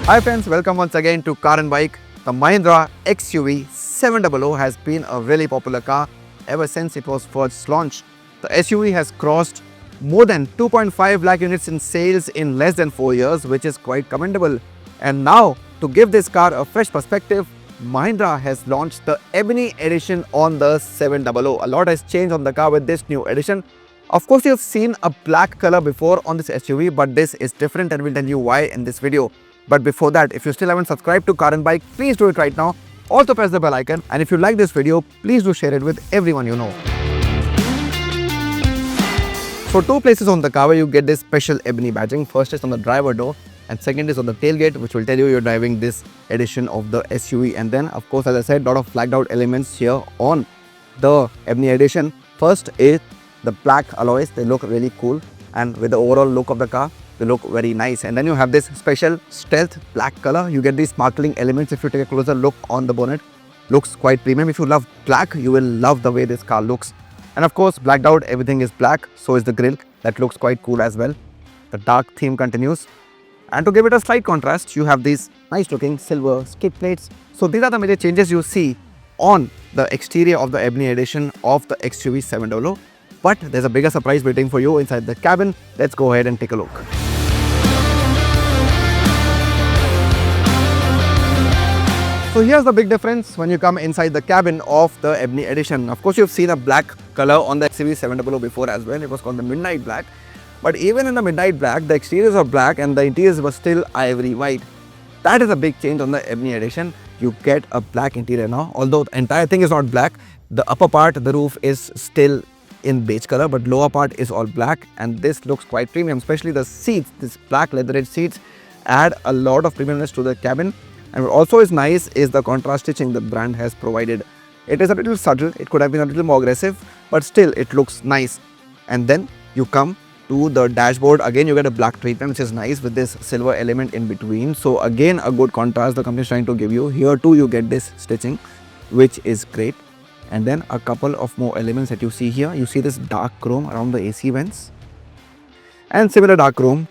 Hi friends, welcome once again to Car and Bike. The Mahindra XUV700 has been a really popular car ever since it was first launched. The SUV has crossed more than 2.5 lakh units in sales in less than 4 years, which is quite commendable. And now, to give this car a fresh perspective, Mahindra has launched the Ebony Edition on the 700. A lot has changed on the car with this new edition. Of course, you've seen a black color before on this SUV, but this is different and we'll tell you why in this video. But before that, if you still haven't subscribed to Car and Bike, please do it right now. Also press the bell icon, and if you like this video, please do share it with everyone you know. So two places on the car where you get this special ebony badging. First is on the driver door and second is on the tailgate, which will tell you you're driving this edition of the SUV. And then of course, as I said, a lot of flagged out elements here on the Ebony Edition. First is the black alloys. They look really cool, and with the overall look of the car, they look very nice. And then you have this special stealth black color. You get these sparkling elements. If you take a closer look on the bonnet, looks quite premium. If you love black, you will love the way this car looks. And of course, blacked out, everything is black. So is the grille. That looks quite cool as well. The dark theme continues. And to give it a slight contrast, you have these nice looking silver skid plates. So these are the major changes you see on the exterior of the Ebony Edition of the XUV700. But there's a bigger surprise waiting for you inside the cabin. Let's go ahead and take a look. So here's the big difference when you come inside the cabin of the Ebony Edition. Of course, you've seen a black color on the XUV700 before as well. It was called the Midnight Black. But even in the Midnight Black, the exteriors are black and the interiors were still ivory white. That is a big change on the Ebony Edition. You get a black interior now. Although the entire thing is not black, the upper part, the roof is still in beige color, but lower part is all black, and this looks quite premium. Especially the seats, these black leather-edged seats add a lot of premiumness to the cabin. And what also is nice is the contrast stitching the brand has provided. It is a little subtle, it could have been a little more aggressive, but still it looks nice. And then you come to the dashboard. Again, you get a black treatment, which is nice with this silver element in between. So again, a good contrast the company is trying to give you. Here too, you get this stitching, which is great. And then a couple of more elements that you see here. You see this dark chrome around the AC vents and similar dark chrome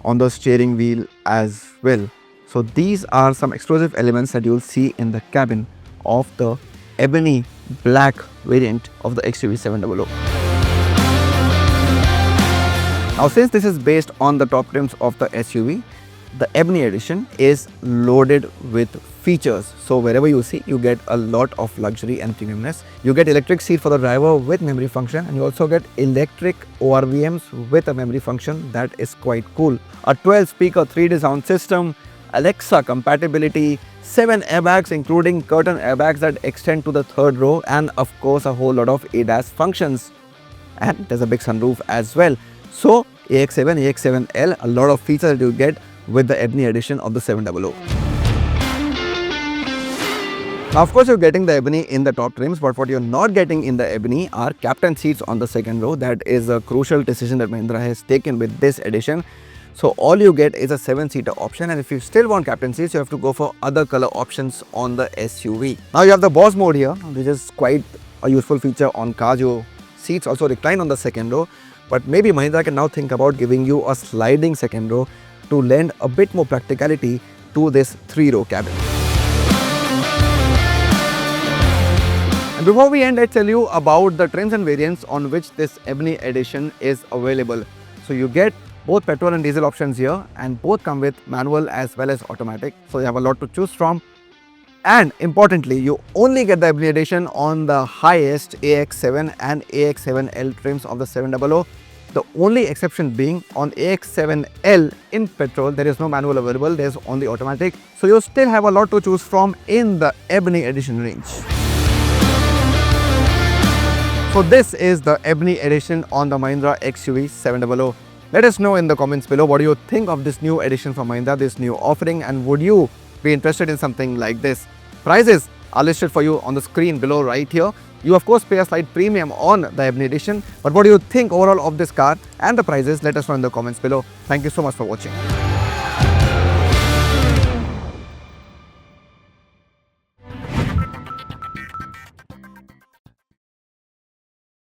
on the steering wheel as well. So these are some exclusive elements that you'll see in the cabin of the Ebony Black variant of the XUV700. Now, since this is based on the top trims of the SUV, the Ebony Edition is loaded with features. So wherever you see, you get a lot of luxury and premiumness. You get electric seat for the driver with memory function, and you also get electric ORVMs with a memory function. That is quite cool. A 12-speaker 3D sound system, Alexa compatibility, 7 airbags including curtain airbags that extend to the third row, and of course a whole lot of ADAS functions. And there's a big sunroof as well. So AX7, AX7L, a lot of features that you get with the Ebony Edition of the 700. Now, of course, you're getting the Ebony in the top trims, but what you're not getting in the Ebony are captain seats on the second row. That is a crucial decision that Mahindra has taken with this edition. So all you get is a 7-seater option, and if you still want captain seats, you have to go for other color options on the SUV. Now you have the Boss mode here, which is quite a useful feature on cars. Your seats also recline on the second row, but maybe Mahindra can now think about giving you a sliding second row to lend a bit more practicality to this 3-row cabin. And before we end, let's tell you about the trims and variants on which this Ebony Edition is available. So you get both petrol and diesel options here, and both come with manual as well as automatic. So you have a lot to choose from. And importantly, you only get the Ebony Edition on the highest AX7 and AX7L trims of the 700. The only exception being on AX7L in petrol, there is no manual available, there is only automatic. So you still have a lot to choose from in the Ebony Edition range. So this is the Ebony Edition on the Mahindra XUV700. Let us know in the comments below, what do you think of this new edition from Mahindra, this new offering, and would you be interested in something like this? Prices are listed for you on the screen below right here. You of course pay a slight premium on the Ebony Edition, but what do you think overall of this car and the prices? Let us know in the comments below. Thank you so much for watching.